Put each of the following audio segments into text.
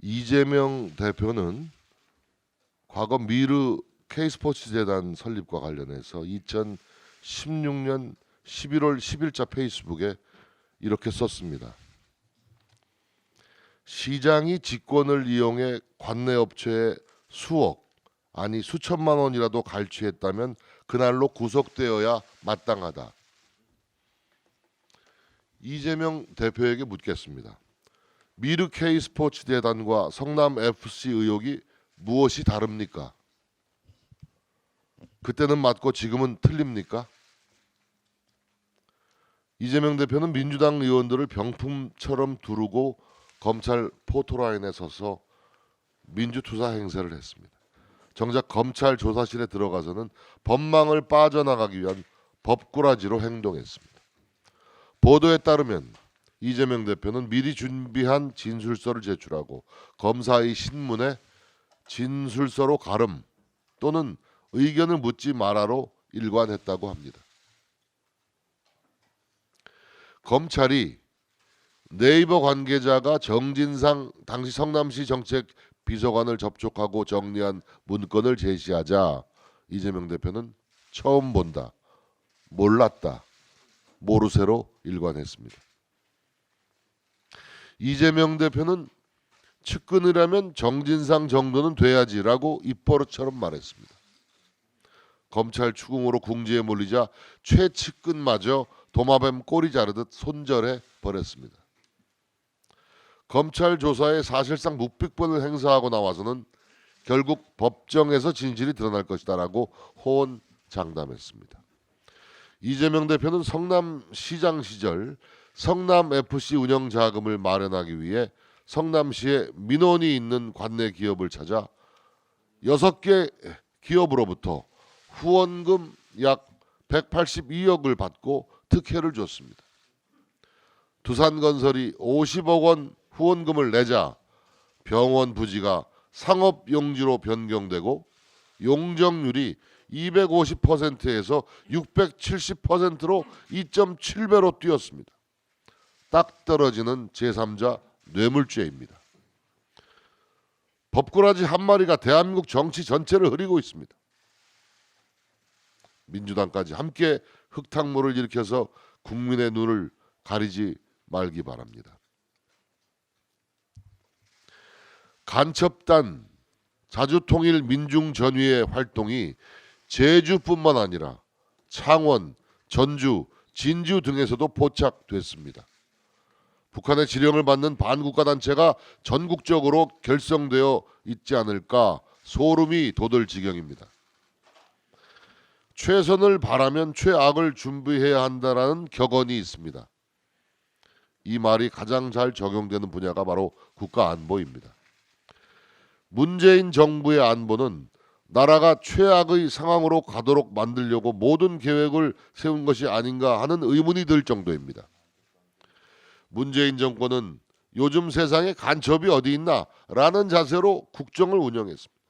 이재명 대표는 과거 미르 K스포츠재단 설립과 관련해서 2016년 11월 10일자 페이스북에 이렇게 썼습니다. 시장이 직권을 이용해 관내업체에 수억 아니 수천만 원이라도 갈취했다면 그날로 구속되어야 마땅하다. 이재명 대표에게 묻겠습니다. 미르 K스포츠재단과 성남 FC 의혹이 무엇이 다릅니까? 그때는 맞고 지금은 틀립니까? 이재명 대표는 민주당 의원들을 병풍처럼 두르고 검찰 포토라인에 서서 민주투사 행세를 했습니다. 정작 검찰 조사실에 들어가서는 법망을 빠져나가기 위한 법꾸라지로 행동했습니다. 보도에 따르면 이재명 대표는 미리 준비한 진술서를 제출하고 검사의 신문에 진술서로 가름 또는 의견을 묻지 마라로 일관했다고 합니다. 검찰이 네이버 관계자가 정진상 당시 성남시 정책 비서관을 접촉하고 정리한 문건을 제시하자 이재명 대표는 처음 본다, 몰랐다, 모르쇠로 일관했습니다. 이재명 대표는 측근이라면 정진상 정도는 돼야지라고 입버릇처럼 말했습니다. 검찰 추궁으로 궁지에 몰리자 최측근마저 도마뱀 꼬리 자르듯 손절해 버렸습니다. 검찰 조사에 사실상 묵비권을 행사하고 나와서는 결국 법정에서 진실이 드러날 것이다라고 호언장담했습니다. 이재명 대표는 성남시장 시절 성남FC 운영 자금을 마련하기 위해 성남시에 민원이 있는 관내 기업을 찾아 6개 기업으로부터 후원금 약 182억을 받고 특혜를 줬습니다. 두산건설이 50억 원 후원금을 내자 병원 부지가 상업용지로 변경되고 용적률이 250%에서 670%로 2.7배로 뛰었습니다. 딱 떨어지는 제3자 뇌물죄입니다. 법꾸라지 한 마리가 대한민국 정치 전체를 흐리고 있습니다. 민주당까지 함께 흙탕물을 일으켜서 국민의 눈을 가리지 말기 바랍니다. 간첩단 자주통일 민중전위의 활동이 제주뿐만 아니라 창원, 전주, 진주 등에서도 포착됐습니다. 북한의 지령을 받는 반국가 단체가 전국적으로 결성되어 있지 않을까 소름이 돋을 지경입니다. 최선을 바라면 최악을 준비해야 한다는 격언이 있습니다. 이 말이 가장 잘 적용되는 분야가 바로 국가안보입니다. 문재인 정부의 안보는 나라가 최악의 상황으로 가도록 만들려고 모든 계획을 세운 것이 아닌가 하는 의문이 들 정도입니다. 문재인 정권은 요즘 세상에 간첩이 어디 있나 라는 자세로 국정을 운영했습니다.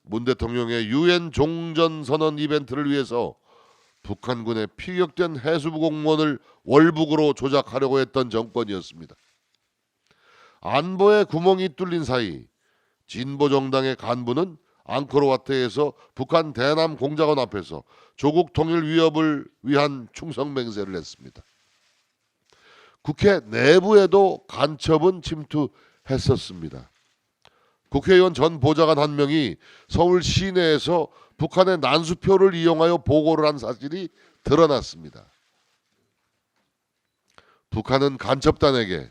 문 대통령의 유엔 종전선언 이벤트를 위해서 북한군의 피격된 해수부 공무원을 월북으로 조작하려고 했던 정권이었습니다. 안보에 구멍이 뚫린 사이 진보 정당의 간부는 앙코르와트에서 북한 대남 공작원 앞에서 조국 통일 위협을 위한 충성 맹세를 했습니다. 국회 내부에도 간첩은 침투했었습니다. 국회의원 전 보좌관 한 명이 서울 시내에서 북한의 난수표를 이용하여 보고를 한 사실이 드러났습니다. 북한은 간첩단에게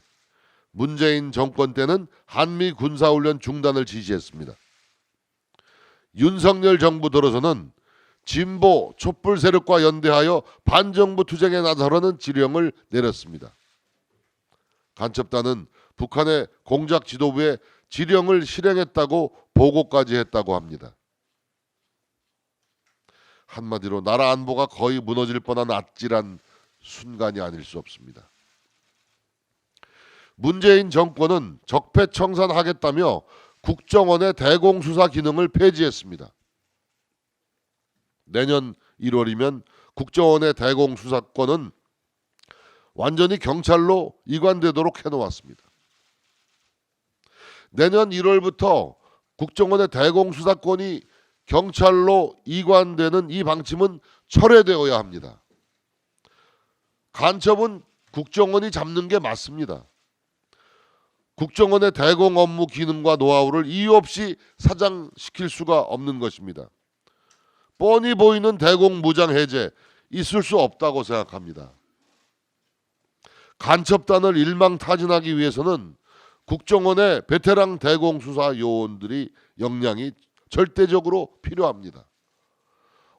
문재인 정권 때는 한미 군사훈련 중단을 지시했습니다. 윤석열 정부 들어서는 진보 촛불 세력과 연대하여 반정부 투쟁에 나서라는 지령을 내렸습니다. 간첩단은 북한의 공작 지도부에 지령을 실행했다고 보고까지 했다고 합니다. 한마디로 나라 안보가 거의 무너질 뻔한 아찔한 순간이 아닐 수 없습니다. 문재인 정권은 적폐청산하겠다며 국정원의 대공수사 기능을 폐지했습니다. 내년 1월이면 국정원의 대공수사권은 완전히 경찰로 이관되도록 해놓았습니다. 내년 1월부터 국정원의 대공수사권이 경찰로 이관되는 이 방침은 철회되어야 합니다. 간첩은 국정원이 잡는 게 맞습니다. 국정원의 대공 업무 기능과 노하우를 이유 없이 사장시킬 수가 없는 것입니다. 뻔히 보이는 대공 무장 해제 있을 수 없다고 생각합니다. 간첩단을 일망타진하기 위해서는 국정원의 베테랑 대공수사 요원들이 역량이 절대적으로 필요합니다.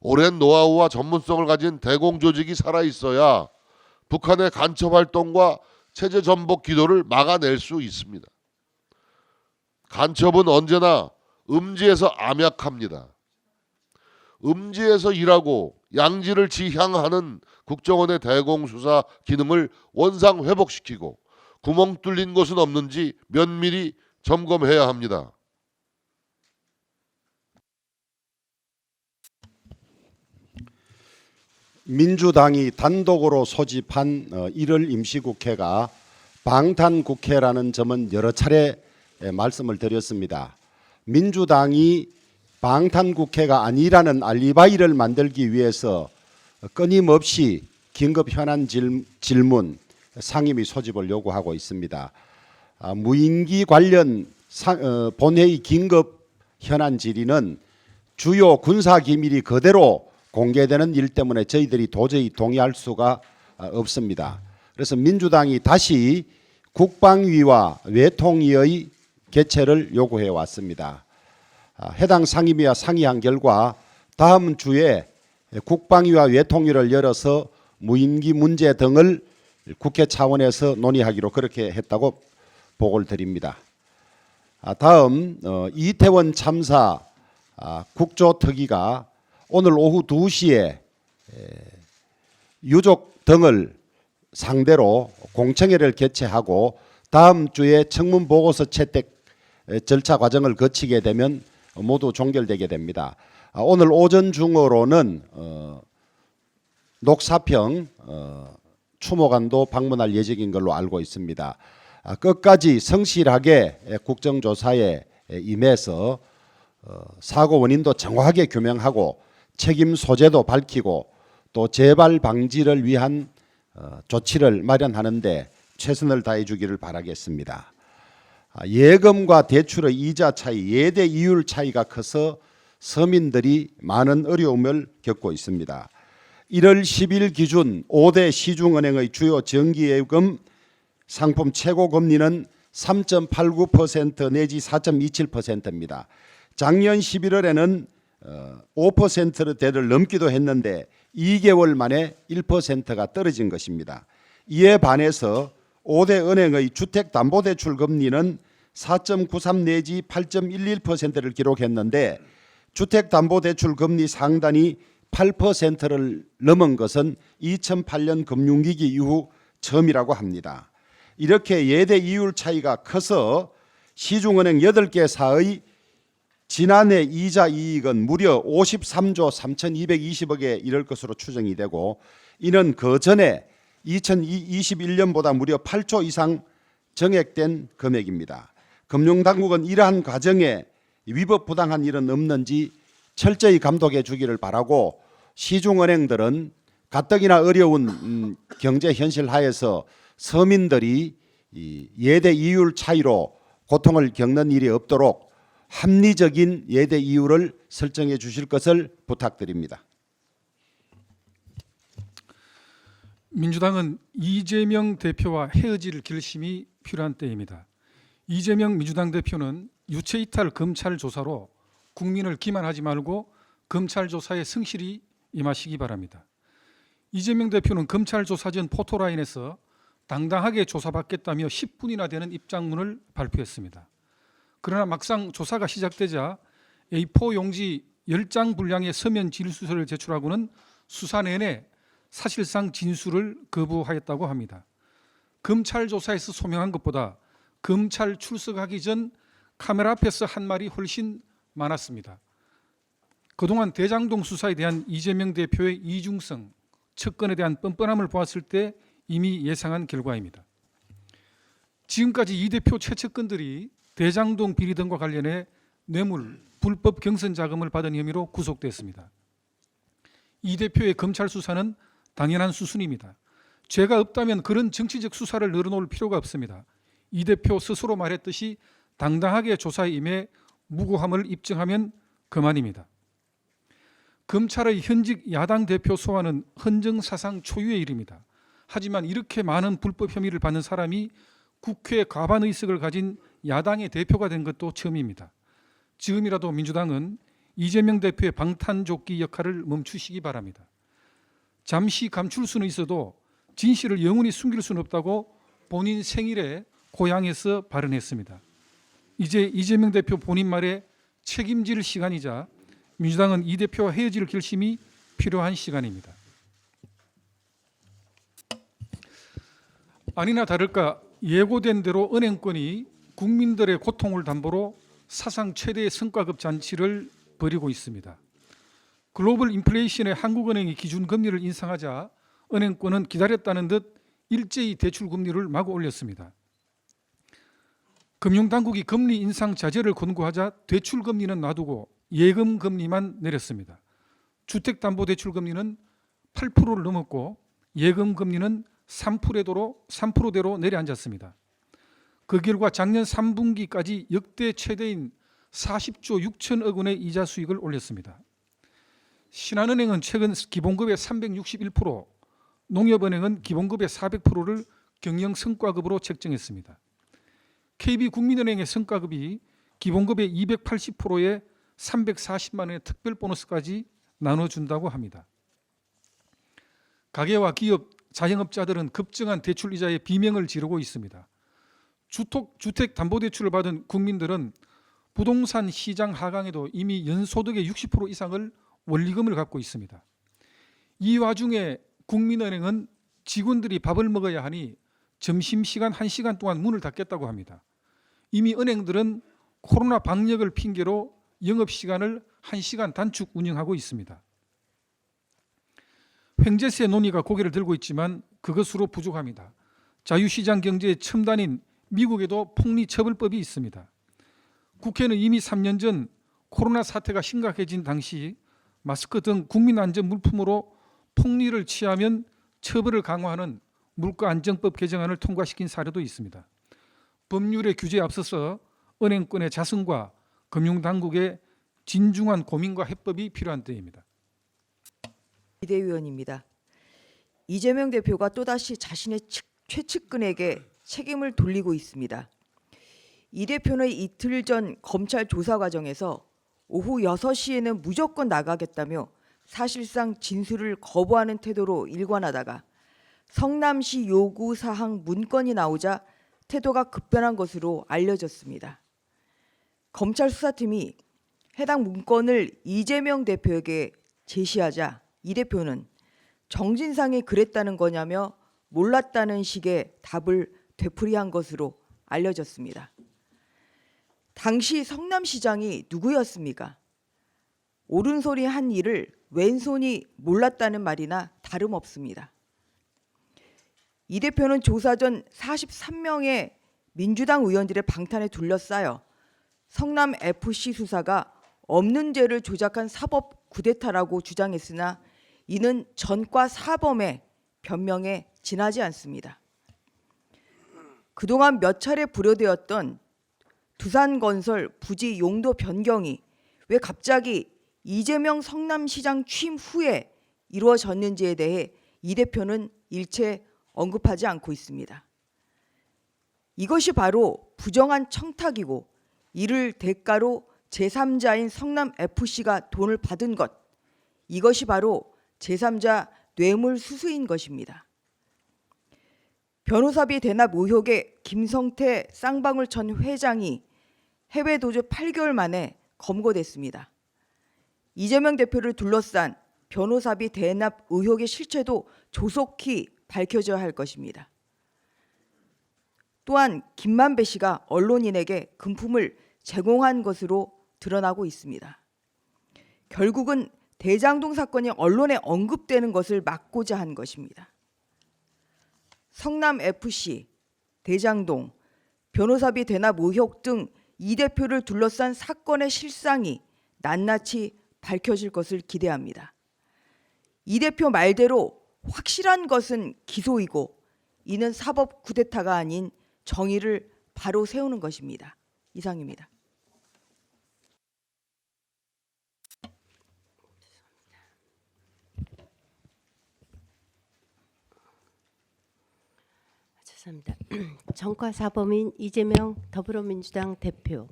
오랜 노하우와 전문성을 가진 대공 조직이 살아있어야 북한의 간첩 활동과 체제 전복 기도를 막아낼 수 있습니다. 간첩은 언제나 음지에서 암약합니다. 음지에서 일하고 양지를 지향하는 국정원의 대공수사 기능을 원상 회복시키고 구멍 뚫린 곳은 없는지 면밀히 점검해야 합니다. 민주당이 단독으로 소집한 1월 임시국회가 방탄국회라는 점은 여러 차례 말씀을 드렸습니다. 민주당이 방탄국회가 아니라는 알리바이를 만들기 위해서 끊임없이 긴급 현안 질문 상임위 소집을 요구하고 있습니다. 무인기 관련 본회의 긴급 현안 질의는 주요 군사 기밀이 그대로 공개되는 일 때문에 저희들이 도저히 동의할 수가 없습니다. 그래서 민주당이 다시 국방위와 외통위의 개최를 요구해 왔습니다. 해당 상임위와 상의한 결과 다음 주에 국방위와 외통위를 열어서 무인기 문제 등을 국회 차원에서 논의하기로 그렇게 했다고 보고를 드립니다. 다음 이태원 참사 국조특위가 오늘 오후 2시에 유족 등을 상대로 공청회를 개최하고 다음 주에 청문 보고서 채택 절차 과정을 거치게 되면 모두 종결되게 됩니다. 오늘 오전 중으로는 녹사평 추모관도 방문할 예정인 걸로 알고 있습니다. 끝까지 성실하게 국정조사에 임해서 사고 원인도 정확하게 규명하고 책임 소재도 밝히고 또 재발 방지를 위한 조치를 마련하는데 최선을 다해 주기를 바라겠습니다. 예금과 대출의 이자 차이, 예대 이율 차이가 커서 서민들이 많은 어려움을 겪고 있습니다. 1월 10일 기준 5대 시중은행의 주요 정기예금 상품 최고 금리는 3.89% 내지 4.27%입니다. 작년 11월에는 5%대를 넘기도 했는데 2개월 만에 1%가 떨어진 것입니다. 이에 반해서 5대 은행의 주택담보대출 금리는 4.93 내지 8.11%를 기록했는데 주택담보대출 금리 상단이 8%를 넘은 것은 2008년 금융위기 이후 처음이라고 합니다. 이렇게 예대 이율 차이가 커서 시중은행 8개사의 지난해 이자 이익은 무려 53조 3,220억에 이를 것으로 추정이 되고 이는 그 전에 2021년보다 무려 8조 이상 정액된 금액입니다. 금융당국은 이러한 과정에 위법 부당한 일은 없는지 철저히 감독해 주기를 바라고 시중은행들은 가뜩이나 어려운 경제 현실 하에서 서민들이 예대 이율 차이로 고통을 겪는 일이 없도록 합리적인 예대 이율을 설정해 주실 것을 부탁드립니다. 민주당은 이재명 대표와 헤어질 결심이 필요한 때입니다. 이재명 민주당 대표는 유체이탈 검찰 조사로 국민을 기만하지 말고 검찰 조사에 성실히 임하시기 바랍니다. 이재명 대표는 검찰 조사 전 포토라인에서 당당하게 조사받겠다며 10분이나 되는 입장문을 발표했습니다. 그러나 막상 조사가 시작되자 A4 용지 10장 분량의 서면 진술서를 제출하고는 수사 내내 사실상 진술을 거부하였다고 합니다. 검찰 조사에서 소명한 것보다 검찰 출석하기 전 카메라 앞에서 한 말이 훨씬 많았습니다. 그동안 대장동 수사에 대한 이재명 대표의 이중성, 측근에 대한 뻔뻔함을 보았을 때 이미 예상한 결과입니다. 지금까지 이 대표 최측근들이 대장동 비리 등과 관련해 뇌물, 불법 경선 자금을 받은 혐의로 구속됐습니다. 이 대표의 검찰 수사는 당연한 수순입니다. 죄가 없다면 그런 정치적 수사를 늘어놓을 필요가 없습니다. 이 대표 스스로 말했듯이 당당하게 조사에 임해 무고함을 입증하면 그만입니다. 검찰의 현직 야당 대표 소환은 헌정사상 초유의 일입니다. 하지만 이렇게 많은 불법 혐의를 받는 사람이 국회 과반 의석을 가진 야당의 대표가 된 것도 처음입니다. 지금이라도 민주당은 이재명 대표의 방탄조끼 역할을 멈추시기 바랍니다. 잠시 감출 수는 있어도 진실을 영원히 숨길 수는 없다고 본인 생일에 고향에서 발언했습니다. 이제 이재명 대표 본인 말에 책임질 시간이자 민주당은 이 대표와 헤어질 결심이 필요한 시간입니다. 아니나 다를까 예고된 대로 은행권이 국민들의 고통을 담보로 사상 최대의 성과급 잔치를 벌이고 있습니다. 글로벌 인플레이션에 한국은행이 기준금리를 인상하자 은행권은 기다렸다는 듯 일제히 대출금리를 마구 올렸습니다. 금융당국이 금리 인상 자제를 권고하자 대출금리는 놔두고 예금금리만 내렸습니다. 주택담보대출금리는 8%를 넘었고 예금금리는 3%대로 내려앉았습니다. 그 결과 작년 3분기까지 역대 최대인 40조 6천억 원의 이자 수익을 올렸습니다. 신한은행은 최근 기본급의 361%, 농협은행은 기본급의 400%를 경영 성과급으로 책정했습니다. KB국민은행의 성과급이 기본급의 280%에 340만 원의 특별 보너스까지 나눠준다고 합니다. 가계와 기업, 자영업자들은 급증한 대출 이자에 비명을 지르고 있습니다. 주택담보대출을 받은 국민들은 부동산 시장 하강에도 이미 연소득의 60% 이상을 원리금을 갖고 있습니다. 이 와중에 국민은행은 직원들이 밥을 먹어야 하니 점심시간 1시간 동안 문을 닫겠다고 합니다. 이미 은행들은 코로나 방역을 핑계로 영업시간을 1시간 단축 운영하고 있습니다. 횡재세 논의가 고개를 들고 있지만 그것으로 부족합니다. 자유시장 경제의 첨단인 미국에도 폭리처벌법이 있습니다. 국회는 이미 3년 전 코로나 사태가 심각해진 당시 마스크 등 국민안전 물품으로 폭리를 취하면 처벌을 강화하는 물가안정법 개정안을 통과시킨 사례도 있습니다. 법률의 규제에 앞서서 은행권의 자성과 금융당국의 진중한 고민과 해법이 필요한 때입니다. 비대위원입니다. 이재명 대표가 또다시 자신의 최측근에게 책임을 돌리고 있습니다. 이 대표는 이틀 전 검찰 조사 과정에서 오후 6시에는 무조건 나가겠다며 사실상 진술을 거부하는 태도로 일관하다가 성남시 요구 사항 문건이 나오자 태도가 급변한 것으로 알려졌습니다. 검찰 수사팀이 해당 문건을 이재명 대표에게 제시하자 이 대표는 정진상이 그랬다는 거냐며 몰랐다는 식의 답을 되풀이한 것으로 알려졌습니다. 당시 성남시장이 누구였습니까? 옳은소리 한 일을 왼손이 몰랐다는 말이나 다름없습니다. 이 대표는 조사 전 43명의 민주당 의원들의 방탄에 둘러싸여 성남FC 수사가 없는 죄를 조작한 사법 쿠데타라고 주장했으나 이는 전과 사범의 변명에 지나지 않습니다. 그동안 몇 차례 불효되었던 두산건설 부지 용도 변경이 왜 갑자기 이재명 성남시장 취임 후에 이루어졌는지에 대해 이 대표는 일체 언급하지 않고 있습니다. 이것이 바로 부정한 청탁이고 이를 대가로 제3자인 성남FC가 돈을 받은 것, 이것이 바로 제3자 뇌물수수인 것입니다. 변호사비 대납 의혹의 김성태 쌍방울 전 회장이 해외 도주 8개월 만에 검거됐습니다. 이재명 대표를 둘러싼 변호사비 대납 의혹의 실체도 조속히 밝혀져야 할 것입니다. 또한 김만배 씨가 언론인에게 금품을 제공한 것으로 드러나고 있습니다. 결국은 대장동 사건이 언론에 언급되는 것을 막고자 한 것입니다. 성남FC, 대장동, 변호사비 대납 의혹 등 이 대표를 둘러싼 사건의 실상이 낱낱이 밝혀질 것을 기대합니다. 이 대표 말대로 확실한 것은 기소이고 이는 사법 쿠데타가 아닌 정의를 바로 세우는 것입니다. 이상입니다. 죄송합니다. 전과사범인 이재명 더불어민주당 대표.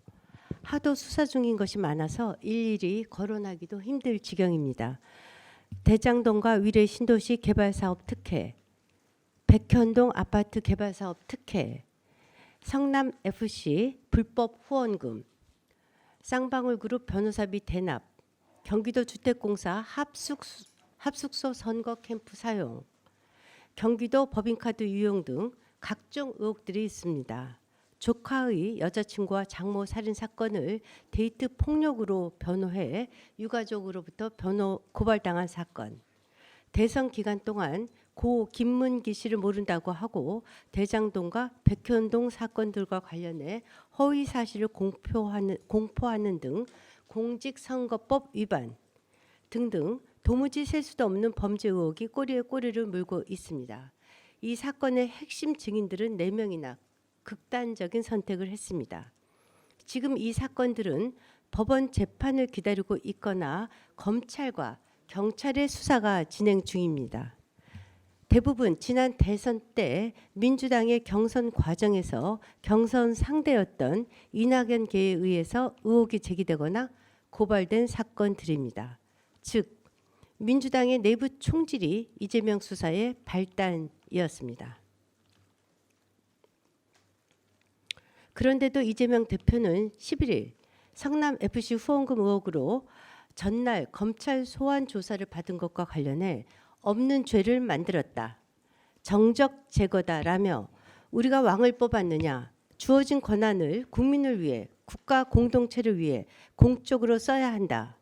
하도 수사 중인 것이 많아서 일일이 거론하기도 힘들 지경입니다. 대장동과 위례 신도시 개발사업 특혜, 백현동 아파트 개발사업 특혜, 성남 FC 불법 후원금, 쌍방울그룹 변호사비 대납, 경기도 주택공사 합숙소 선거 캠프 사용, 경기도 법인카드 유용 등 각종 의혹들이 있습니다. 조카의 여자친구와 장모 살인 사건을 데이트 폭력으로 변호해 유가족으로부터 고발당한 사건, 대선 기간 동안 고 김문기 씨를 모른다고 하고 대장동과 백현동 사건들과 관련해 허위 사실을 공포하는 등 공직선거법 위반 등등 도무지 셀 수도 없는 범죄 의혹이 꼬리에 꼬리를 물고 있습니다. 이 사건의 핵심 증인들은 4명이나 극단적인 선택을 했습니다. 지금 이 사건들은 법원 재판을 기다리고 있거나 검찰과 경찰의 수사가 진행 중입니다. 대부분 지난 대선 때 민주당의 경선 과정에서 경선 상대였던 이낙연계에 의해서 의혹이 제기되거나 고발된 사건들입니다. 즉 민주당의 내부 총질이 이재명 수사의 발단이었습니다. 그런데도 이재명 대표는 11일 성남FC 후원금 의혹으로 전날 검찰 소환 조사를 받은 것과 관련해 없는 죄를 만들었다. 정적 제거다라며 우리가 왕을 뽑았느냐, 주어진 권한을 국민을 위해 국가 공동체를 위해 공적으로 써야 한다.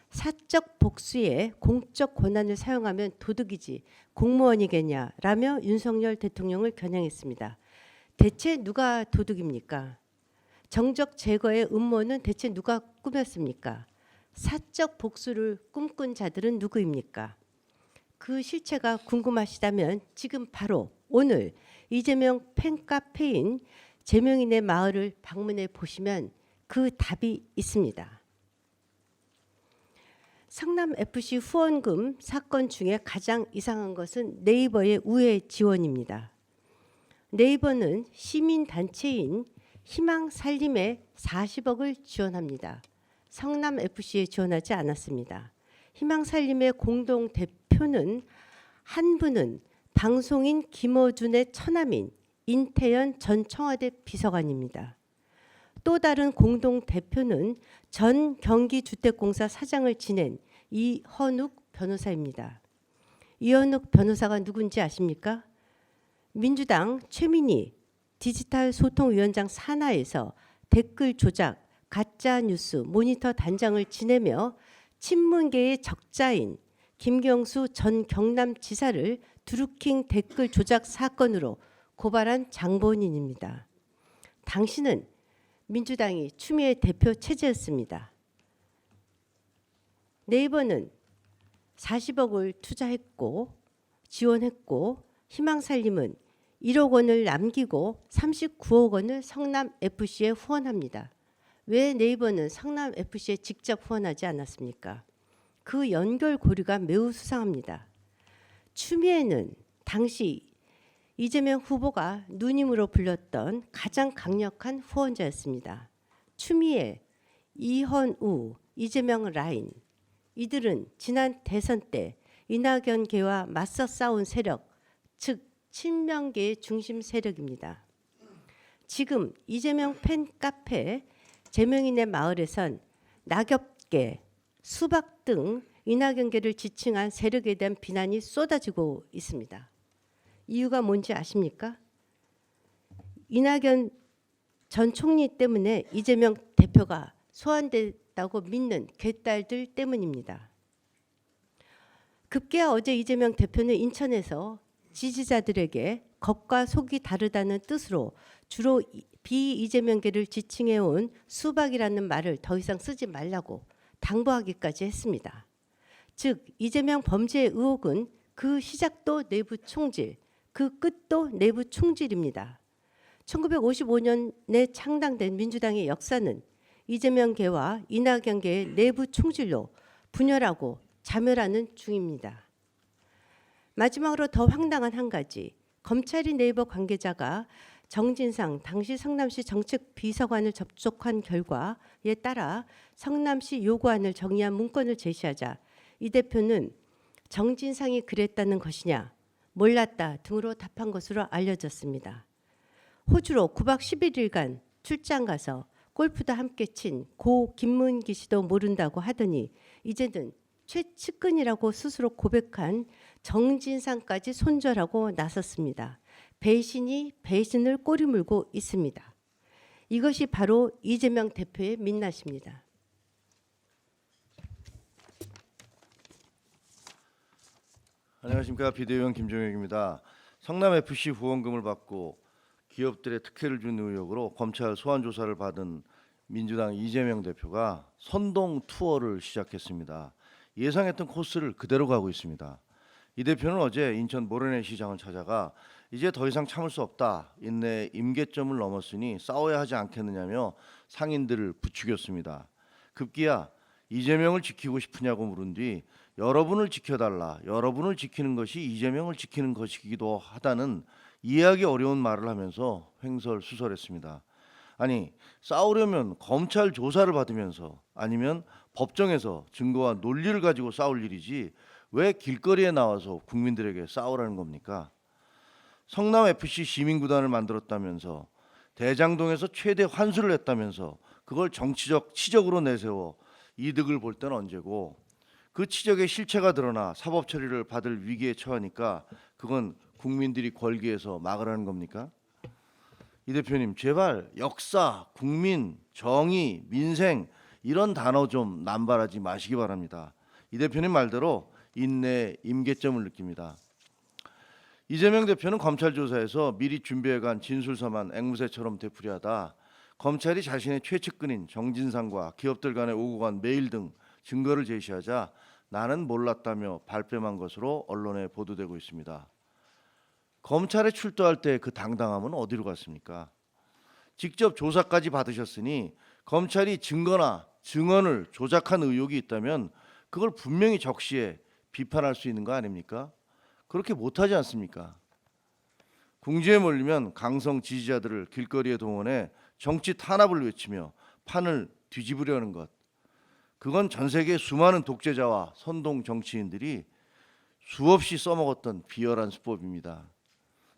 사적 복수에 공적 권한을 사용하면 도둑이지 공무원이겠냐라며 윤석열 대통령을 겨냥했습니다. 대체 누가 도둑입니까? 정적 제거의 음모는 대체 누가 꾸몄습니까? 사적 복수를 꿈꾼 자들은 누구입니까? 그 실체가 궁금하시다면 지금 바로 오늘 이재명 팬카페인 제명인의 마을을 방문해 보시면 그 답이 있습니다. 성남FC 후원금 사건 중에 가장 이상한 것은 네이버의 우회 지원입니다. 네이버는 시민단체인 희망살림에 40억을 지원합니다. 성남FC에 지원하지 않았습니다. 희망살림의 공동대표는 한 분은 방송인 김어준의 처남인 인태연 전 청와대 비서관입니다. 또 다른 공동대표는 전 경기주택공사 사장을 지낸 이헌욱 변호사입니다. 이헌욱 변호사가 누군지 아십니까? 민주당 최민희 디지털 소통위원장 산하에서 댓글 조작, 가짜 뉴스 모니터 단장을 지내며 친문계의 적자인 김경수 전 경남지사를 드루킹 댓글 조작 사건으로 고발한 장본인입니다. 당신은 민주당이 추미애 대표 체제였습니다. 네이버는 40억을 투자했고 지원했고 희망살림은 1억 원을 남기고 39억 원을 성남FC에 후원합니다. 왜 네이버는 성남FC에 직접 후원하지 않았습니까? 그 연결고리가 매우 수상합니다. 추미애는 당시 이재명 후보가 누님으로 불렸던 가장 강력한 후원자였습니다. 추미애, 이헌우, 이재명 라인, 이들은 지난 대선 때 이낙연계와 맞서 싸운 세력, 즉 친명계의 중심 세력입니다. 지금 이재명 팬카페 제명인의 마을에선 낙엽계, 수박 등 이낙연계를 지칭한 세력에 대한 비난이 쏟아지고 있습니다. 이유가 뭔지 아십니까? 이낙연 전 총리 때문에 이재명 대표가 소환됐다고 믿는 괴딸들 때문입니다. 급기야 어제 이재명 대표는 인천에서 지지자들에게 겉과 속이 다르다는 뜻으로 주로 비이재명계를 지칭해온 수박이라는 말을 더 이상 쓰지 말라고 당부하기까지 했습니다. 즉 이재명 범죄 의혹은 그 시작도 내부 총질, 그 끝도 내부 총질입니다. 1955년에 창당된 민주당의 역사는 이재명계와 이낙연계의 내부 총질로 분열하고 자멸하는 중입니다. 마지막으로 더 황당한 한 가지, 검찰이 네이버 관계자가 정진상 당시 성남시 정책비서관을 접촉한 결과에 따라 성남시 요구안을 정의한 문건을 제시하자 이 대표는 정진상이 그랬다는 것이냐, 몰랐다 등으로 답한 것으로 알려졌습니다. 호주로 9박 11일간 출장 가서 골프도 함께 친 고 김문기 씨도 모른다고 하더니 이제는 최측근이라고 스스로 고백한 정진상까지 손절하고 나섰습니다. 배신이 배신을 꼬리물고 있습니다. 이것이 바로 이재명 대표의 민낯입니다. 안녕하십니까. 비대위원 김종혁입니다. 성남FC 후원금을 받고 기업들의 특혜를 준 의혹으로 검찰 소환 조사를 받은 민주당 이재명 대표가 선동 투어를 시작했습니다. 예상했던 코스를 그대로 가고 있습니다. 이 대표는 어제 인천 모래내 시장을 찾아가 이제 더 이상 참을 수 없다. 인내 임계점을 넘었으니 싸워야 하지 않겠느냐며 상인들을 부추겼습니다. 급기야 이재명을 지키고 싶으냐고 물은 뒤 여러분을 지켜달라. 여러분을 지키는 것이 이재명을 지키는 것이기도 하다는 이해하기 어려운 말을 하면서 횡설수설했습니다. 아니 싸우려면 검찰 조사를 받으면서 아니면 법정에서 증거와 논리를 가지고 싸울 일이지 왜 길거리에 나와서 국민들에게 싸우라는 겁니까? 성남FC 시민구단을 만들었다면서 대장동에서 최대 환수를 했다면서 그걸 정치적 치적으로 내세워 이득을 볼 때는 언제고 그 치적의 실체가 드러나 사법 처리를 받을 위기에 처하니까 그건 국민들이 권리에서 막으라는 겁니까? 이 대표님 제발 역사, 국민, 정의, 민생 이런 단어 좀 남발하지 마시기 바랍니다. 이 대표님 말대로 인내 임계점을 느낍니다. 이재명 대표는 검찰 조사에서 미리 준비해간 진술서만 앵무새처럼 되풀이하다 검찰이 자신의 최측근인 정진상과 기업들 간에 오고 간 메일 등 증거를 제시하자 나는 몰랐다며 발뺌한 것으로 언론에 보도되고 있습니다. 검찰에 출두할 때 그 당당함은 어디로 갔습니까? 직접 조사까지 받으셨으니 검찰이 증거나 증언을 조작한 의혹이 있다면 그걸 분명히 적시해 비판할 수 있는 거 아닙니까? 그렇게 못하지 않습니까? 궁지에 몰리면 강성 지지자들을 길거리에 동원해 정치 탄압을 외치며 판을 뒤집으려는 것. 그건 전 세계 수많은 독재자와 선동 정치인들이 수없이 써먹었던 비열한 수법입니다.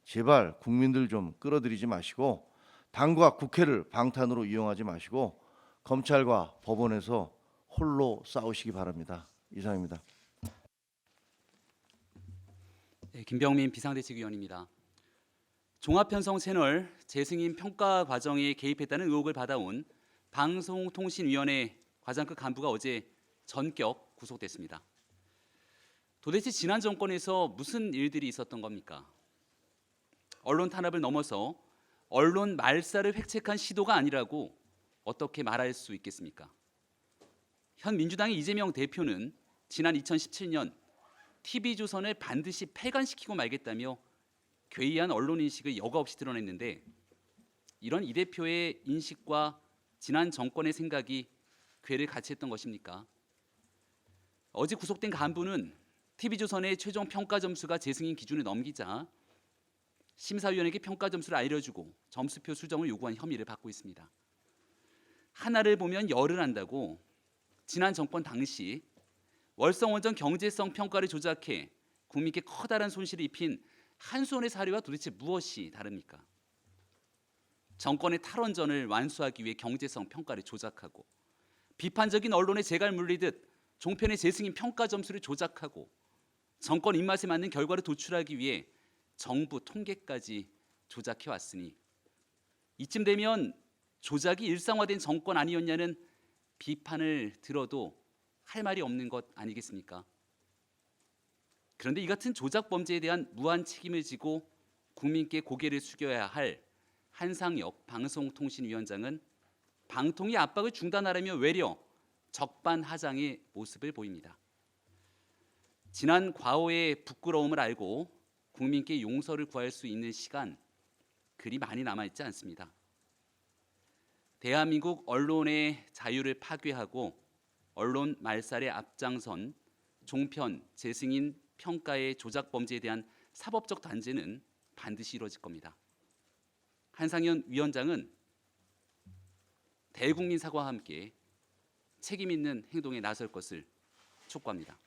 제발 국민들 좀 끌어들이지 마시고 당과 국회를 방탄으로 이용하지 마시고 검찰과 법원에서 홀로 싸우시기 바랍니다. 이상입니다. 네, 김병민 비상대책위원입니다. 종합편성 채널 재승인 평가 과정에 개입했다는 의혹을 받아온 방송통신위원회 과장급 간부가 어제 전격 구속됐습니다. 도대체 지난 정권에서 무슨 일들이 있었던 겁니까? 언론 탄압을 넘어서 언론 말살을 획책한 시도가 아니라고 어떻게 말할 수 있겠습니까? 현 민주당의 이재명 대표는 지난 2017년 TV조선을 반드시 폐간시키고 말겠다며 괴이한 언론 인식을 여과 없이 드러냈는데 이런 이 대표의 인식과 지난 정권의 생각이 궤를 같이 했던 것입니까? 어제 구속된 간부는 TV조선의 최종 평가 점수가 재승인 기준을 넘기자 심사위원에게 평가 점수를 알려주고 점수표 수정을 요구한 혐의를 받고 있습니다. 하나를 보면 열을 안다고 지난 정권 당시 월성원전 경제성 평가를 조작해 국민께 커다란 손실을 입힌 한수원의 사례와 도대체 무엇이 다릅니까? 정권의 탈원전을 완수하기 위해 경제성 평가를 조작하고 비판적인 언론의 재갈 물리듯 종편의 재승인 평가 점수를 조작하고 정권 입맛에 맞는 결과를 도출하기 위해 정부 통계까지 조작해 왔으니 이쯤 되면 조작이 일상화된 정권 아니었냐는 비판을 들어도 할 말이 없는 것 아니겠습니까? 그런데 이 같은 조작 범죄에 대한 무한 책임을 지고 국민께 고개를 숙여야 할 한상혁 방송통신위원장은 방통위 압박을 중단하려며 외려 적반하장의 모습을 보입니다. 지난 과오의 부끄러움을 알고 국민께 용서를 구할 수 있는 시간 그리 많이 남아있지 않습니다. 대한민국 언론의 자유를 파괴하고 언론 말살에 앞장선 종편, 재승인, 평가의 조작 범죄에 대한 사법적 단죄는 반드시 이루어질 겁니다. 한상현 위원장은 대국민 사과와 함께 책임 있는 행동에 나설 것을 촉구합니다.